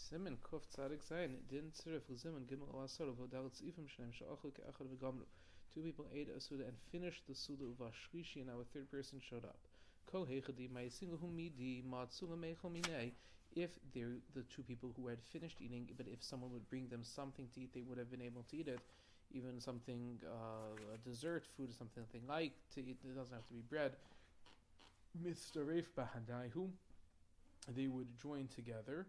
Siman Kuf Tzadik Zayin didn't serve Zimun Gimel Alasar Vodal Tzifim Shneim Sha'achul Ke'achad V'Gamlu. Two people ate a Suda and finished the Suda Uvashrishi, and now a third person showed up. Kol Heichadi Ma'ising Humidi Matzula Meichel Minei. If they're the two people who had finished eating, but if someone would bring them something to eat, they would have been able to eat it. Even something, a dessert food, something that they like to eat, it doesn't have to be bread. Mitzaref Bahadaihu. They would join together.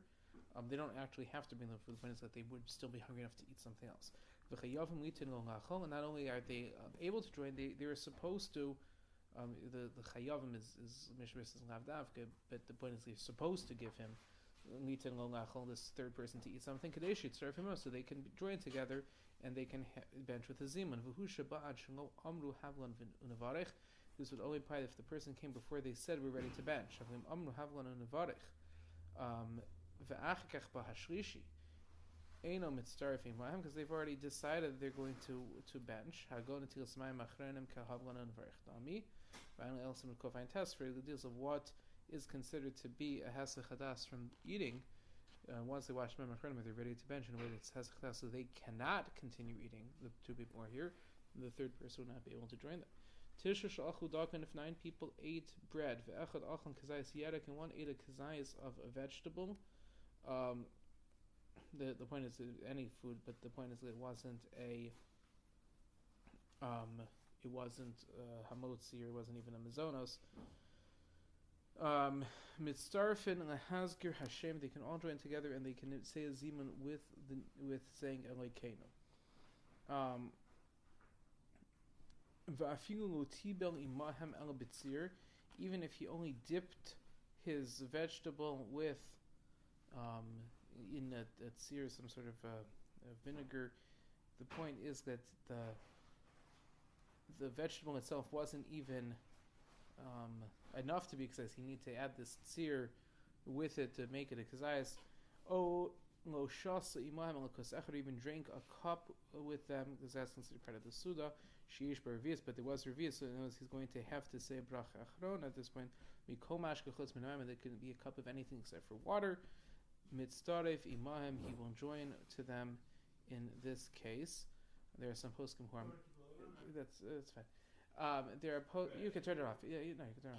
They don't actually have to bring them food. The point is that they would still be hungry enough to eat something else. And not only are they able to join, they are supposed to. The chayavim is mishras is lavdavka, but the point is they're supposed to give him this third person to eat something. So they can join together and they can bench with a zimun. This would only apply if the person came before they said we're ready to bench. Because they've already decided they're going to bench. Finally, else in the test for the deals of what is considered to be a hesach hadas from eating. Once they wash them, they're ready to bench in a way that's hesach hadas, so they cannot continue eating. The two people are here, the third person would not be able to join them. Tisha sha'achu dakan, if 9 people ate bread, ve'echad achan kazayis yedek, and one ate a kazayis of a vegetable. The point is that any food, but the point is that it wasn't hamotzi, or it wasn't even a mizonos. Mitzarfin lahazgir Hashem, they can all join together and they can say a zimun with saying Elokeinu. Va'afilu lo tibel imahem el bitzir, even if he only dipped his vegetable with in a tzir, some sort of vinegar. The point is that the vegetable itself wasn't even enough to be kazayis. He needed to add this tzir with it to make it a kazayis. Oh, lo shasa imahem el kosechad, even drank a cup with them, because that's considered part of the suda. Sheish b'revius, but there was revius, so he's going to have to say bracha achron at this point. Mikol mashka chutz minayim, and there couldn't be a cup of anything except for water. Mitzdaref imahem, he will join to them in this case. There are some poskim who are. That's fine. You can turn it off. Yeah, you can turn it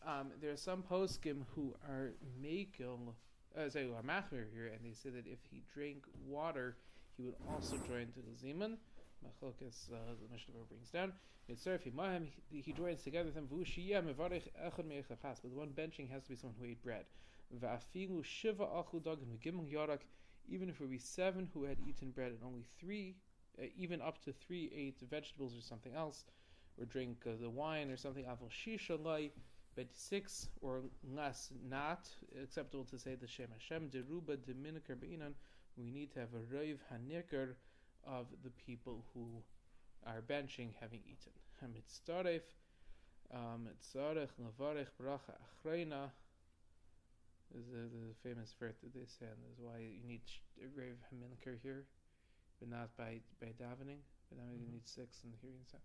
off. There are some poskim who are makel, who are machmir here, and they say that if he drank water, he would also join to the zimun. Machlokas, the Mishnah brings down. Mitzaref imahem, he joins together with them. V'ushiyah mevarich echad me'echad pas, but the one benching has to be someone who ate bread. Va'afilu shiva achu dagan v'gimel yarak, even if it would be 7 who had eaten bread and only 3, even up to 3 ate vegetables or something else, or drink the wine or something. Aval shisha lai, but 6 or less not acceptable to say the Shem Hashem deruba deminikar beinan. We need to have a reiv hanikar of the people who are benching having eaten. Mitzaref, mitzarech levarech bracha achreina is the famous verse that they say, and that's why you need reiv hanikar here, but not by davening. But now you need 6 and hearing sound.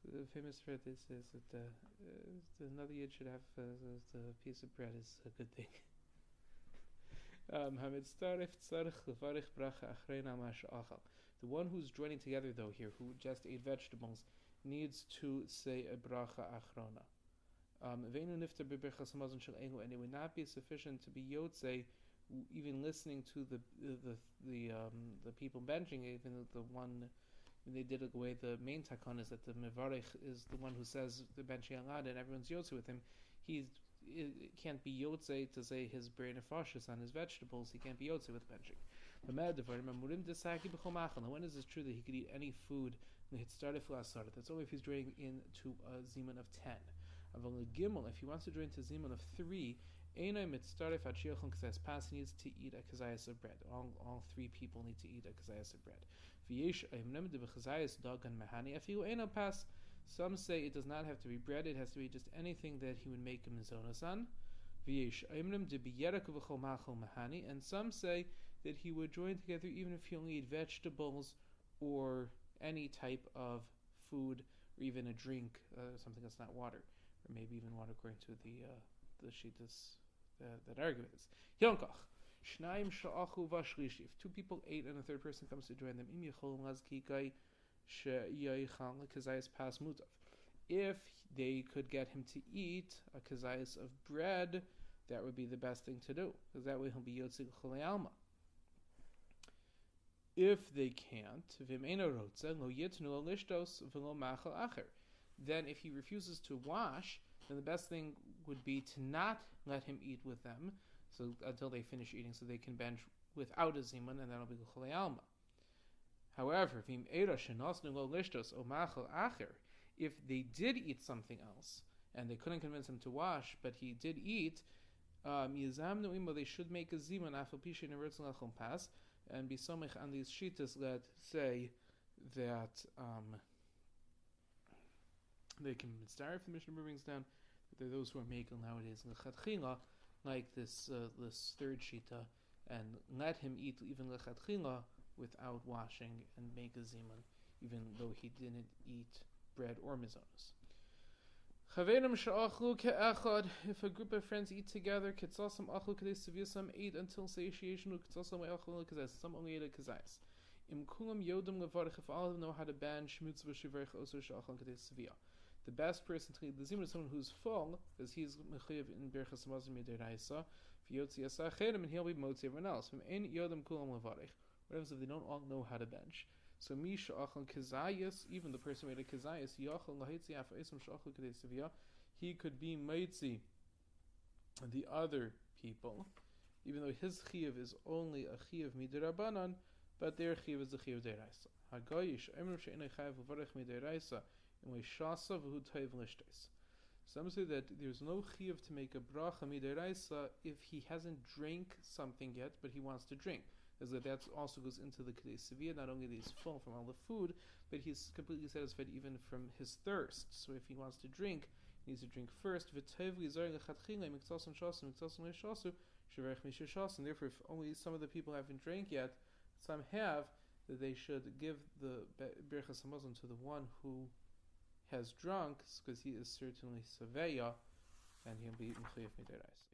So the famous verse that says that another yid should have the piece of bread is a good thing. The one who's joining together though here, who just ate vegetables, needs to say a bracha achrona. And it would not be sufficient to be yotze, even listening to the people benching, even the one when they did it away. The main takon is that the mevarich is the one who says the benching alad, and everyone's yotze with him. It can't be yotze to say his brain nefashis on his vegetables. He can't be yotze with benching. When is it true that he could eat any food? That's only if he's joining into a zimun of 10. If he wants to join to zimun of 3, he needs to eat a kazayas of bread. All 3 people need to eat a kazayas of bread. Some say it does not have to be bread, it has to be just anything that he would make a mizonos on. And some say that he would join together even if he only ate vegetables or any type of food, or even a drink, something that's not water, or maybe even water according to the shittas that argue with this. Yonkach. Shnaim sha'achu v'shlishi. If 2 people ate and a 3rd person comes to join them, im yecholem lazkikai she'yaychal kazayis pas mutav. If they could get him to eat a kazayis of bread, that would be the best thing to do, because that way he'll be yotzig cholei alma. If they can't, then if he refuses to wash, then the best thing would be to not let him eat with them, so until they finish eating, so they can bench without a zimun, and that'll be cholei alma. However, if they did eat something else, and they couldn't convince him to wash, but he did eat, they should make a zimun pass, and be somich on these shitas that say that they can start if the Mishnah brings down that there are those who are making nowadays lechatchila, like this 3rd shita, and let him eat even lechatchila without washing and make a zimun, even though he didn't eat bread or mizonos. If a group of friends eat together, eat until satiation, some only ate a kazais. If all of them know how to ban the best person to lead the zimun is someone who's full, because he's mechayev in berachas hamazon midiraisa. And he'll be motzi everyone else. What happens if they don't all know how to bench? So misha achal kazayas, even the person who made a kazayas, yachal lahitzi af eisam shachal kadei sevia, he could be mitzi the other people, even though his chiyuv is only a chiyuv midirabanan, but their chiyuv is the chiyuv deraisa. Hagayish emrim she'enei chayav uvarech midiraisa imay shasa v'hu toiv lishtes. Some say that there's no chiyuv to make a bracha midiraisa if he hasn't drank something yet, but he wants to drink. Is that also goes into the Kedei Seviyah, not only that he's full from all the food, but he's completely satisfied even from his thirst. So if he wants to drink, he needs to drink first. And therefore, if only some of the people haven't drank yet, some have, that they should give the Birchas Hamazon to the one who has drunk, because he is certainly Saveya, and he'll be Mechayev Mideirais.